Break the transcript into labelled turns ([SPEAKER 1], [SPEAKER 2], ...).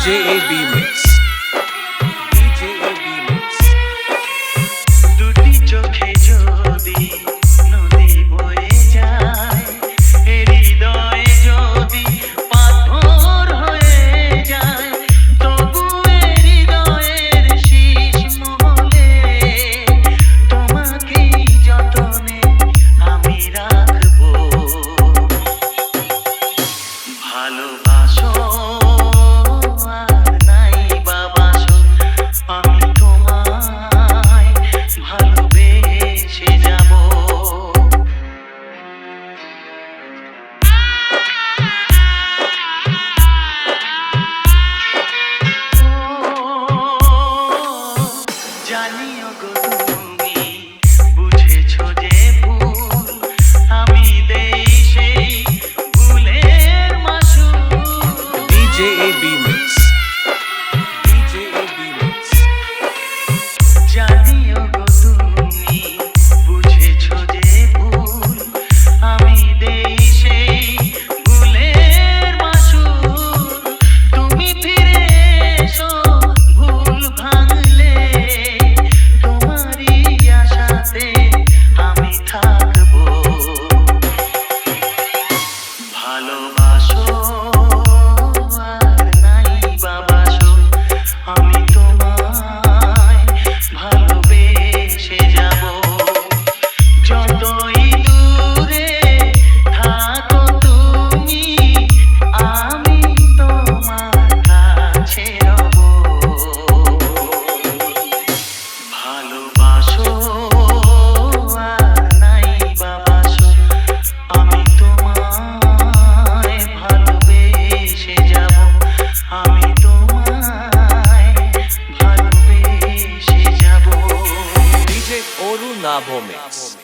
[SPEAKER 1] DJ AB Mix. DJ AB Mix.
[SPEAKER 2] দুটি চোখে যদি নদী বয়ে যায়, হৃদয়ে যদি পাথর হয়ে যায়, তবু হৃদয়ের শীষ মহলে তোমাকেই যতনে আমি রাখবো। ভালোবাসো আর নাই বাবাসো, আমি তোমায় ভালোবেসে যাব। জানিও গো তুমি বুঝেছো যে ভুল, আমি দেই সেই ভুলের মাসুল।
[SPEAKER 1] DJ AB Mix. DJ AB Mix.
[SPEAKER 2] জানিও গো তুমি বুঝেছো যে ভুল, আমি দেই সেই ভুলের মাসুল। তুমি ফিরে এসো ভুল ভাঙলে, তোমারই আশাতে আমি থাকবো। ভালোবাসো আর নাই বাবাসো, আমি তোমায় ভালোবেসে যাব। যতই দূরে থাকো তুমি, আমি তোমার কাছে রব। ভালোবাসো আর নাই বাবাসো, আমি তোমায় ভালোবেসে যাব। আমি তোমায় ভালোবেসে যাব।
[SPEAKER 1] DJ Oru Navo Mix.